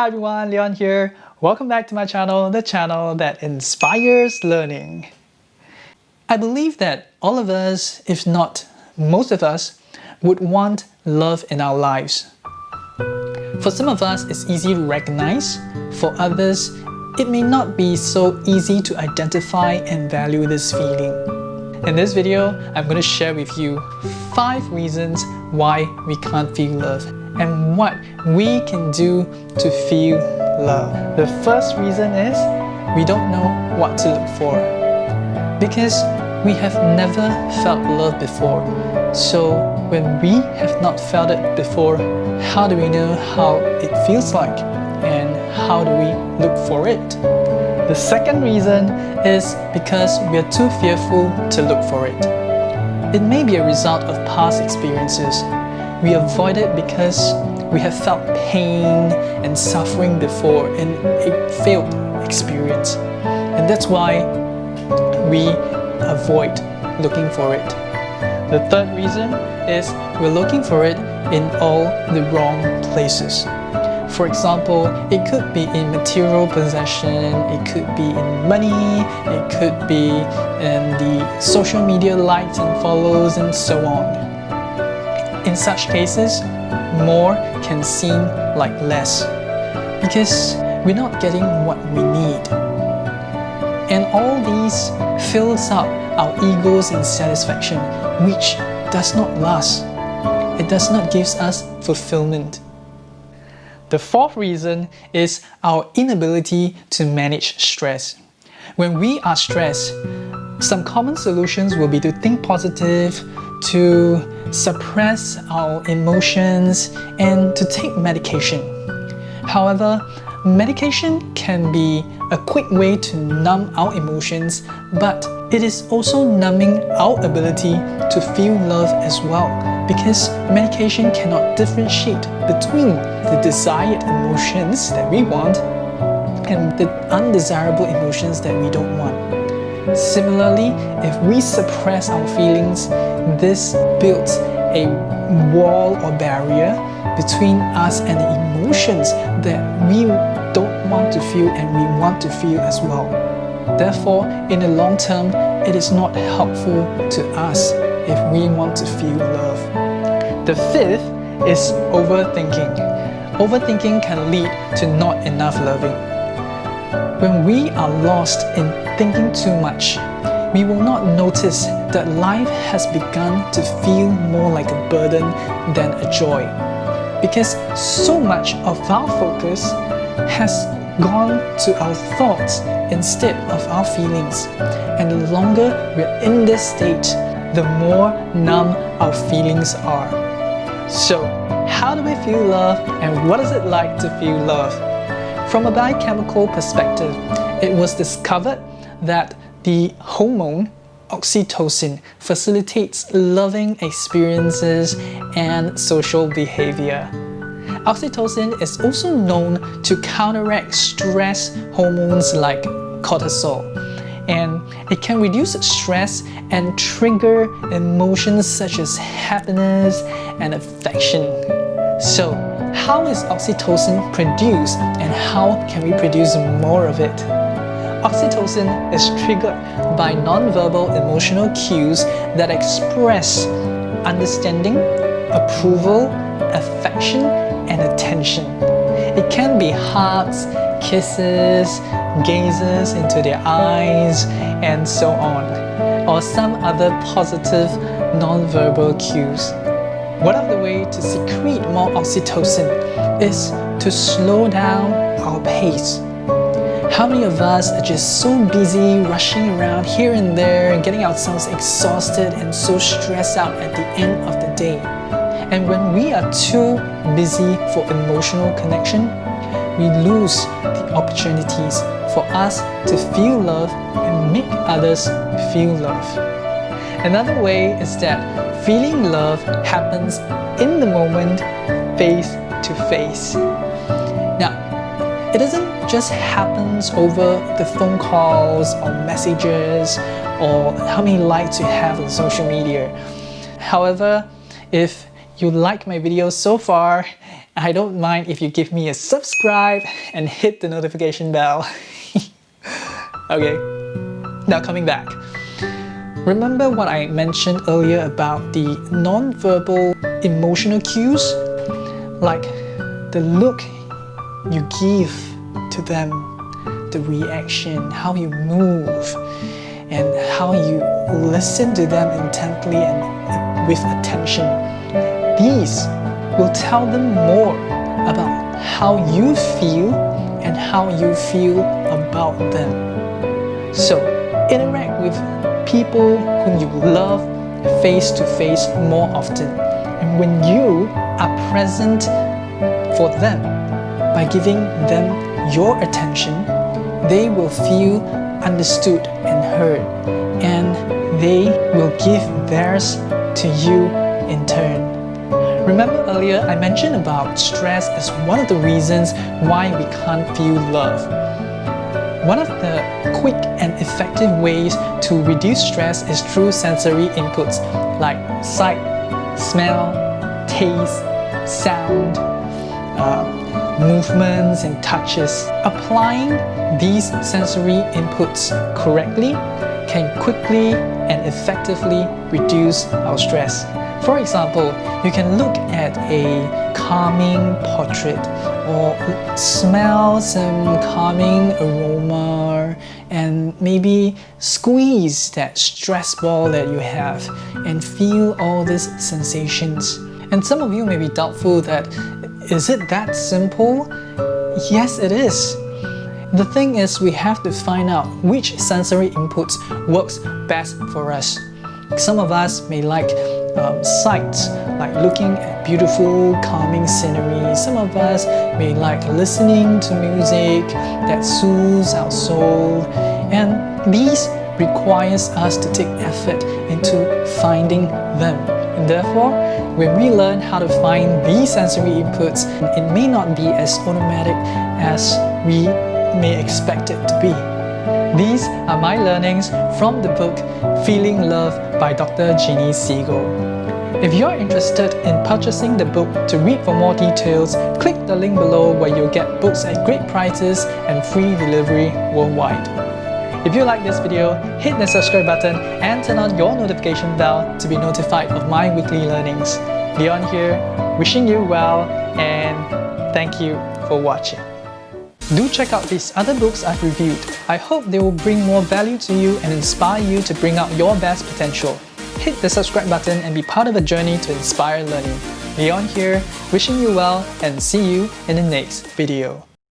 Hi everyone, Leon here. Welcome back to my channel, the channel that inspires learning. I believe that all of us, if not most of us, would want love in our lives. For some of us, it's easy to recognize. For others, it may not be so easy to identify and value this feeling. In this video, I'm going to share with you 5 reasons why we can't feel love and what we can do to feel love. The first reason is we don't know what to look for, because we have never felt love before. So when we have not felt it before, how do we know how it feels like, and how do we look for it? The second reason is because we are too fearful to look for it. It may be a result of past experiences. We avoid it because we have felt pain and suffering before in a failed experience. And that's why we avoid looking for it. The third reason is we're looking for it in all the wrong places. For example, it could be in material possession, it could be in money, it could be in the social media likes and follows and so on. In such cases, more can seem like less because we're not getting what we need. And all these fills up our egos in satisfaction, which does not last. It does not give us fulfillment. The fourth reason is our inability to manage stress. When we are stressed, some common solutions will be to think positive, to suppress our emotions, and to take medication. However, medication can be a quick way to numb our emotions, but it is also numbing our ability to feel love as well, because medication cannot differentiate between the desired emotions that we want and the undesirable emotions that we don't want. Similarly, if we suppress our feelings, this builds a wall or barrier between us and the emotions that we don't want to feel and we want to feel as well. Therefore, in the long term, it is not helpful to us if we want to feel love. The fifth is overthinking. Overthinking can lead to not enough loving. When we are lost in thinking too much, we will not notice that life has begun to feel more like a burden than a joy, because so much of our focus has gone to our thoughts instead of our feelings. And the longer we're in this state, the more numb our feelings are. So, how do we feel love, and what is it like to feel love? From a biochemical perspective, it was discovered that the hormone oxytocin facilitates loving experiences and social behavior. Oxytocin is also known to counteract stress hormones like cortisol, and it can reduce stress and trigger emotions such as happiness and affection. So, how is oxytocin produced, and how can we produce more of it? Oxytocin is triggered by non-verbal emotional cues that express understanding, approval, affection, and attention. It can be hugs, kisses, gazes into their eyes, and so on, or some other positive non-verbal cues. One of the ways to secrete more oxytocin is to slow down our pace. How many of us are just so busy rushing around here and there and getting ourselves exhausted and so stressed out at the end of the day? And when we are too busy for emotional connection, we lose the opportunities for us to feel love and make others feel love. Another way is that feeling love happens in the moment, face to face. Now, it doesn't just happen over the phone calls or messages or how many likes you have on social media. However, if you like my videos so far I don't mind if you give me a subscribe and hit the notification bell. Okay, now coming back. Remember what I mentioned earlier about the non-verbal emotional cues? Like the look you give to them, the reaction, how you move, and how you listen to them intently and with attention. These will tell them more about how you feel and how you feel about them. So, interact with people whom you love face to face more often. And when you are present for them, by giving them your attention, they will feel understood and heard, and they will give theirs to you in turn. Remember earlier I mentioned about stress as one of the reasons why we can't feel love. One of the quick and effective ways to reduce stress is through sensory inputs like sight, smell, taste, sound, movements and touches. Applying these sensory inputs correctly can quickly and effectively reduce our stress. For example, you can look at a calming portrait or smell some calming aroma and maybe squeeze that stress ball that you have and feel all these sensations. And some of you may be doubtful that, is it that simple? Yes, it is. The thing is, we have to find out which sensory inputs works best for us. Some of us may like sights, like looking at beautiful, calming scenery. Some of us may like listening to music that soothes our soul. And these requires us to take effort into finding them. And therefore, when we learn how to find these sensory inputs, it may not be as automatic as we may expect it to be. These are my learnings from the book Feeling Love by Dr. Jeannie Siegel. If you're interested in purchasing the book to read for more details, click the link below where you'll get books at great prices and free delivery worldwide. If you like this video, hit the subscribe button and turn on your notification bell to be notified of my weekly learnings. Leon here, wishing you well, and thank you for watching. Do check out these other books I've reviewed. I hope they will bring more value to you and inspire you to bring out your best potential. Hit the subscribe button and be part of a journey to inspire learning. Leon here, wishing you well, and see you in the next video.